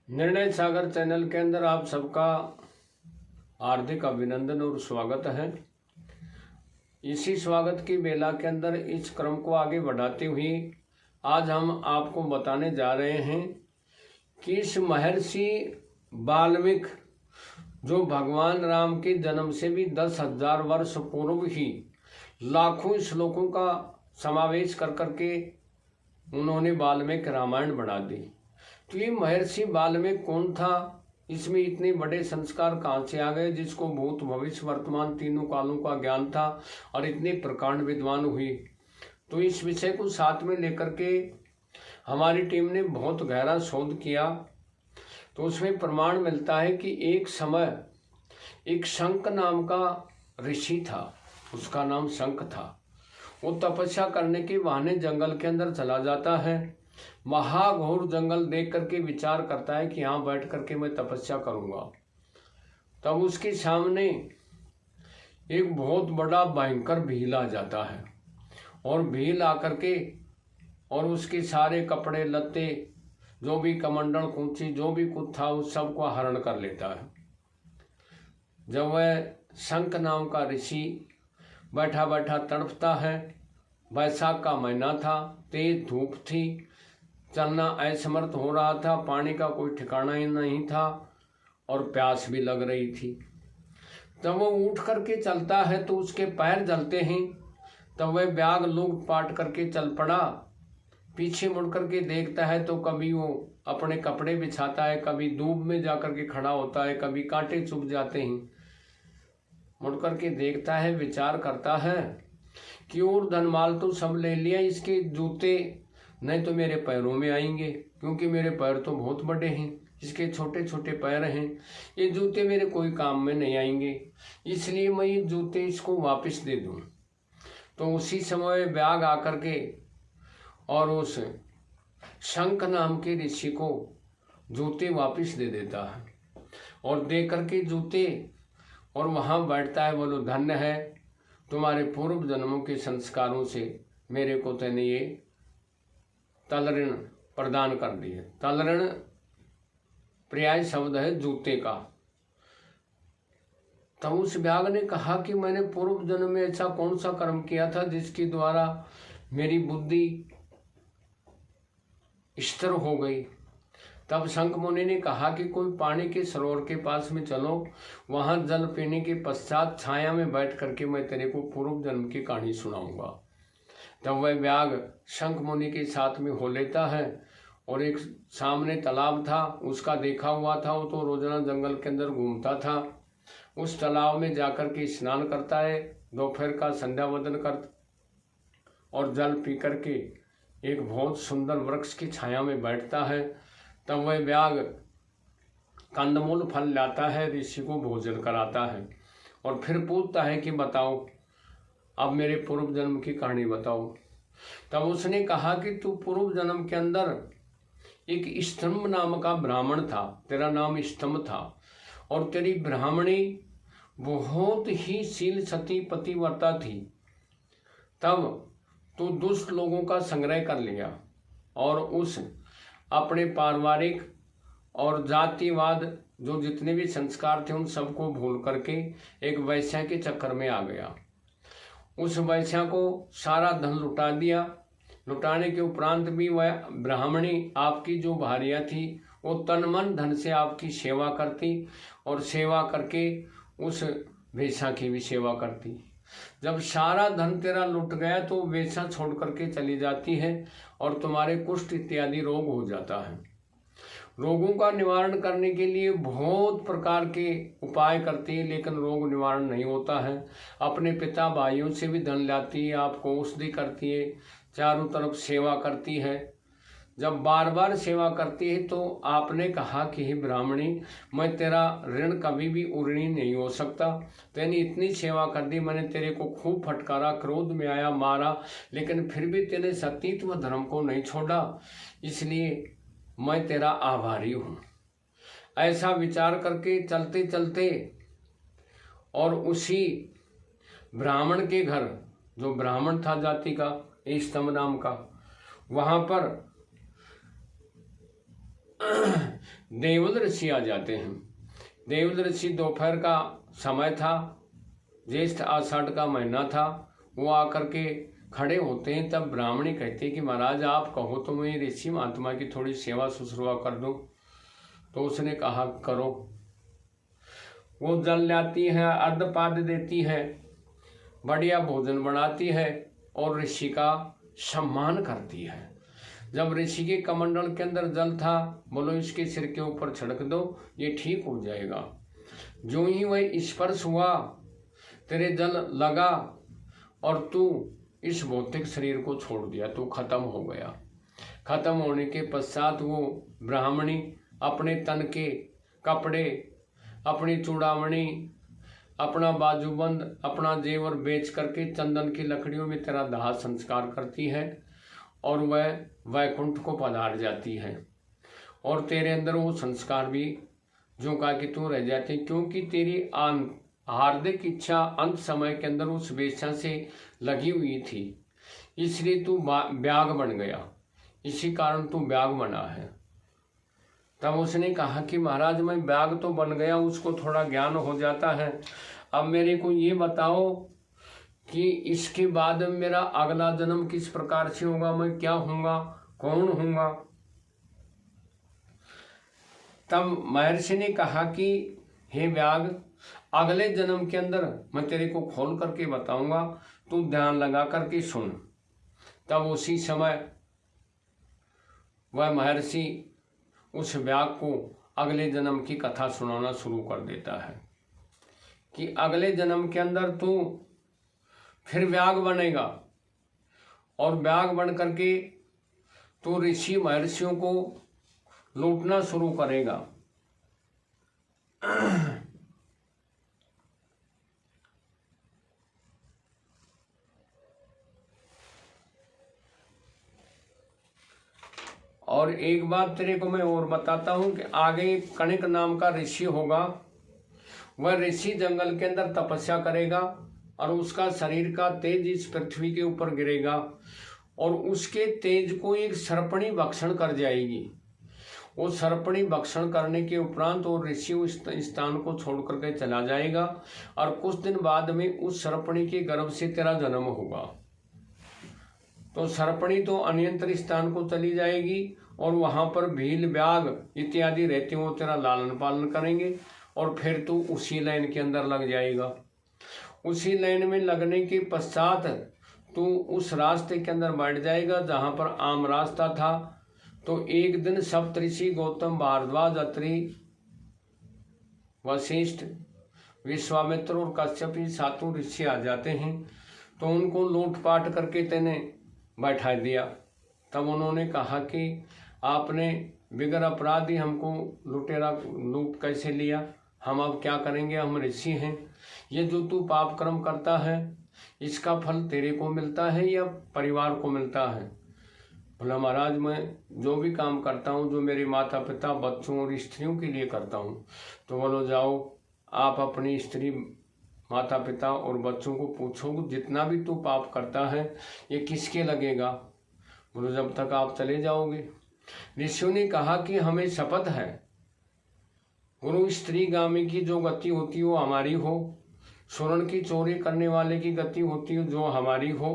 निर्णय सागर चैनल के अंदर आप सबका हार्दिक अभिनंदन और स्वागत है। इसी स्वागत की बेला के अंदर इस क्रम को आगे बढ़ाते हुए आज हम आपको बताने जा रहे हैं कि इस महर्षि वाल्मीकि जो भगवान राम के जन्म से भी 10,000 वर्ष पूर्व ही लाखों श्लोकों का समावेश कर करके उन्होंने वाल्मीकि रामायण बना दी। तो ये महर्षि वाल्मीकि कौन था, इसमें इतने बड़े संस्कार कहाँ से आ गए, जिसको भूत भविष्य वर्तमान तीनों कालों का ज्ञान था और इतने प्रकांड विद्वान हुई। तो इस विषय को साथ में लेकर के हमारी टीम ने बहुत गहरा शोध किया। तो उसमें प्रमाण मिलता है कि एक समय एक शंख नाम का ऋषि था, उसका नाम शंख था। वो तपस्या करने के बहाने जंगल के अंदर चला जाता है। महाघोर जंगल देख करके विचार करता है कि यहाँ बैठ करके मैं तपस्या करूँगा। तब उसके सामने एक बहुत बड़ा भयंकर भील आ जाता है और भील आकर के और उसके सारे कपड़े लत्ते जो भी कमंडल कुंची जो भी कुछ था उस सब को हरण कर लेता है। जब वह शंख नाम का ऋषि बैठा बैठा तड़पता है, वैशाख का महीना था, तेज धूप थी, चलना असमर्थ हो रहा था, पानी का कोई ठिकाना ही नहीं था और प्यास भी लग रही थी। तब वो उठ करके चलता है तो उसके पैर जलते हैं। तब वह ब्याग लूट पाट करके चल पड़ा। पीछे मुड़ करके देखता है तो कभी वो अपने कपड़े बिछाता है, कभी धूप में जाकर के खड़ा होता है, कभी कांटे चुभ जाते हैं। मुड़ करके देखता है, विचार करता है कि और धनमाल तो सब ले लिया, इसके जूते नहीं तो मेरे पैरों में आएंगे, क्योंकि मेरे पैर तो बहुत बड़े हैं, इसके छोटे छोटे पैर हैं, ये जूते मेरे कोई काम में नहीं आएंगे, इसलिए मैं ये जूते इसको वापस दे दूं। तो उसी समय ब्याग आकर के और उस शंख नाम के ऋषि को जूते वापस दे देता है और दे करके जूते और वहाँ बैठता है। बोलो, धन्य है, तुम्हारे पूर्व जन्मों के संस्कारों से मेरे को तेने ये तल ऋण प्रदान कर दी है। तल ऋण पर्याय शब्द है जूते का। तब उस ब्याग ने कहा कि मैंने पूर्व जन्म में ऐसा कौन सा कर्म किया था जिसके द्वारा मेरी बुद्धि स्थिर हो गई। तब शंख मुनि ने कहा कि कोई पानी के सरोवर के पास में चलो, वहां जल पीने के पश्चात छाया में बैठ करके मैं तेरे को पूर्व जन्म की कहानी सुनाऊंगा। तब वह ब्याग शंख मुनि के साथ में हो लेता है और एक सामने तालाब था, उसका देखा हुआ था। वो तो रोजाना जंगल के अंदर घूमता था। उस तालाब में जाकर के स्नान करता है, दोपहर का संध्या वंदन कर और जल पी करके एक बहुत सुंदर वृक्ष की छाया में बैठता है। तब वह ब्याग कंदमूल फल लाता है, ऋषि को भोजन कराता है और फिर पूछता है कि बताओ, अब मेरे पूर्व जन्म की कहानी बताओ। तब उसने कहा कि तू पूर्व जन्म के अंदर एक स्तंभ नाम का ब्राह्मण था, तेरा नाम स्तंभ था और तेरी ब्राह्मणी बहुत ही शील सती पतिव्रता थी। तब तू दुष्ट लोगों का संग्रह कर लिया और उस अपने पारिवारिक और जातिवाद जो जितने भी संस्कार थे उन सबको भूल करके एक वैश्या के चक्कर में आ गया। उस वैश्या को सारा धन लुटा दिया। लुटाने के उपरांत भी वह ब्राह्मणी आपकी जो भारिया थी वो तन मन धन से आपकी सेवा करती और सेवा करके उस वेश्या की भी सेवा करती। जब सारा धन तेरा लुट गया तो वेश्या छोड़ करके चली जाती है और तुम्हारे कुष्ठ इत्यादि रोग हो जाता है। रोगों का निवारण करने के लिए बहुत प्रकार के उपाय करती है, लेकिन रोग निवारण नहीं होता है। अपने पिता भाइयों से भी धन लाती है, आपको औषधि करती है, चारों तरफ सेवा करती है। जब बार बार सेवा करती है तो आपने कहा कि हे ब्राह्मणी, मैं तेरा ऋण कभी भी उऋणी नहीं हो सकता। तेने इतनी सेवा कर दी, मैंने तेरे को खूब फटकारा, क्रोध में आया, मारा, लेकिन फिर भी तेने सतीत्व धर्म को नहीं छोड़ा, इसलिए मैं तेरा आभारी हूँ। ऐसा विचार करके चलते चलते और उसी ब्राह्मण के घर, जो ब्राह्मण था जाति का स्तंभ नाम का, वहाँ पर देवल ऋषि आ जाते हैं। देवल ऋषि दोपहर का समय था, ज्येष्ठ आषाढ़ का महीना था। वो आकर के खड़े होते हैं। तब ब्राह्मणी कहती है कि महाराज आप कहो तो मैं ऋषि महात्मा की थोड़ी सेवा शुश्रूषा कर दूं। तो उसने कहा करो। वो जल लाती है, अर्धपाद देती है, बढ़िया भोजन बनाती है और ऋषि का सम्मान करती है। जब ऋषि के कमंडल के अंदर जल था, बोलो इसके सिर के ऊपर छिड़क दो, ये ठीक हो जाएगा। जो ही वह स्पर्श हुआ, तेरे जल लगा और तू इस भौतिक शरीर को छोड़ दिया, तू खत्म हो गया। खत्म होने के पश्चात वो ब्राह्मणी अपने तन के कपड़े, अपनी चूड़ामणि, अपना बाजूबंद, अपना जेवर बेच करके चंदन की लकड़ियों में तेरा दाह संस्कार करती है और वह वैकुंठ को पधार जाती है। और तेरे अंदर वो संस्कार भी जो कहा कि तू रह जाती, क्योंकि तेरी हार्दिक इच्छा अंत समय के अंदर उस वेश्या से लगी हुई थी, इसलिए तू ब्याग बन गया। इसी कारण तू ब्याग बना है। तब उसने कहा कि महाराज मैं ब्याग तो बन गया, उसको थोड़ा ज्ञान हो जाता है। अब मेरे को ये बताओ कि इसके बाद मेरा अगला जन्म किस प्रकार से होगा, मैं क्या होऊंगा, कौन होऊंगा। तब महर्षि ने कहा कि हे ब्याग, अगले जन्म के अंदर मैं तेरे को खोल करके बताऊंगा, तू ध्यान लगा करके सुन। तब उसी समय वह महर्षि उस ब्याग को अगले जन्म की कथा सुनाना शुरू कर देता है कि अगले जन्म के अंदर तू फिर ब्याग बनेगा और ब्याग बन करके तू ऋषि महर्षियों को लूटना शुरू करेगा। और एक बात तेरे को मैं और बताता हूं कि आगे कणिक नाम का ऋषि होगा। वह ऋषि जंगल के अंदर तपस्या करेगा और उसका शरीर का तेज इस पृथ्वी के ऊपर गिरेगा और उसके तेज को एक सर्पणी भक्षण कर जाएगी। वो सर्पणी भक्षण करने के उपरांत वो ऋषि उस स्थान को छोड़ करके चला जाएगा और कुछ दिन बाद में उस सर्पणी के गर्भ से तेरा जन्म होगा। तो सर्पणी तो अन्यंत्र स्थान को चली जाएगी और वहां पर भील, ब्याग इत्यादि रहते हो, तेरा लालन पालन करेंगे और फिर तू उसी लाइन के अंदर लग जाएगा। उसी लाइन में लगने के पश्चात तू उस रास्ते के अंदर बैठ जाएगा जहां पर आम रास्ता था। तो एक दिन सप्तऋषि गौतम, भारद्वाज, अत्रि, वशिष्ठ, विश्वामित्र और कश्यप ये सातों ऋषि आ जाते हैं। तो उनको लूटपाट करके तेने बैठा दिया। तब उन्होंने कहा कि आपने बिगर अपराधी हमको लुटेरा लूट कैसे लिया, हम अब क्या करेंगे, हम ऋषि हैं। ये जो तू पाप कर्म करता है इसका फल तेरे को मिलता है या परिवार को मिलता है। बोला महाराज मैं जो भी काम करता हूँ, जो मेरे माता पिता, बच्चों और स्त्रियों के लिए करता हूँ। तो बोलो जाओ आप अपनी स्त्री, माता पिता और बच्चों को पूछो जितना भी तू पाप करता है ये किसके लगेगा। बोलो जब तक आप चले जाओगे। ऋषियों ने कहा कि हमें शपथ है गुरु, स्त्री गामी की जो गति होती हो हमारी हो, स्वर्ण की चोरी करने वाले की गति होती हो जो हमारी हो,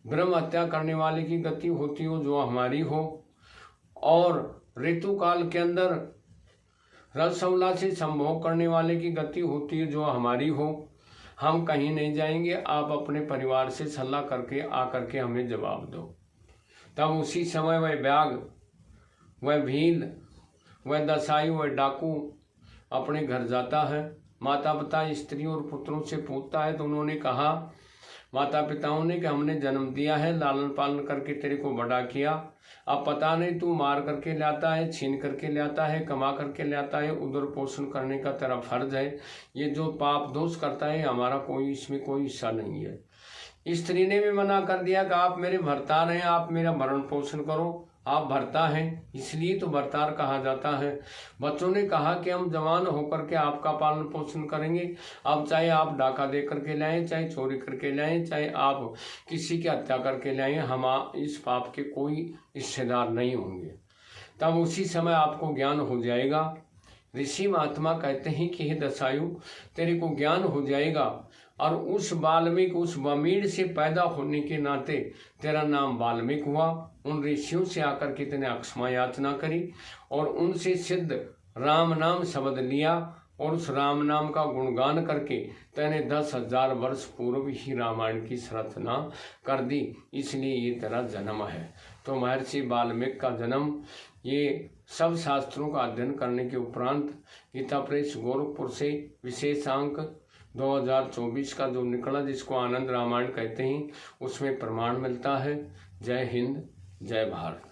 ब्रह्म हत्या करने वाले की गति होती हो जो हमारी हो, और ऋतु काल के अंदर रसौला से संभोग करने वाले की गति होती है जो हमारी हो। हम कहीं नहीं जाएंगे, आप अपने परिवार से सलाह करके आकर के हमें जवाब दो। तब उसी समय वह ब्याग, वह भील, वह दसाई, वह डाकू अपने घर जाता है। माता पिता, स्त्री और पुत्रों से पूछता है। तो उन्होंने कहा, माता पिताओं ने, कि हमने जन्म दिया है, लालन पालन करके तेरे को बड़ा किया, अब पता नहीं तू मार करके लाता है, छीन करके लाता है, कमा करके लाता है, उदर पोषण करने का तेरा फर्ज है। ये जो पाप दोष करता है हमारा कोई इसमें कोई हिस्सा नहीं है। स्त्री ने भी मना कर दिया कि आप मेरे भरतार हैं, आप मेरा भरण पोषण करो, आप भरता हैं इसलिए तो भरतार कहा जाता है। बच्चों ने कहा कि हम जवान होकर के आपका पालन पोषण करेंगे। अब चाहे आप डाका दे करके लाएं, चाहे चोरी करके लाएं, चाहे आप किसी की हत्या करके लाएं, हम इस पाप के कोई हिस्सेदार नहीं होंगे। तब उसी समय आपको ज्ञान हो जाएगा। ऋषि महात्मा कहते हैं कि हे दशायु, तेरे को ज्ञान हो जाएगा और उस वाल्मीकि, उस वमीड़ से पैदा होने के नाते तेरा नाम वाल्मीकि हुआ। उन ऋषियों से आकर के तेने अक्षमा याचना करी और उनसे सिद्ध राम नाम शब्द लिया और उस राम नाम का गुणगान करके तेने 10,000 वर्ष पूर्व ही रामायण की रचना कर दी, इसलिए ये तेरा जन्म है। तो महर्षि वाल्मीकि का जन्म, ये सब शास्त्रों का अध्ययन करने के उपरांत गीता प्रेस गोरखपुर से विशेषांक 2024 का जो निकला, जिसको आनंद रामायण कहते हैं, उसमें प्रमाण मिलता है। जय हिंद, जय भारत।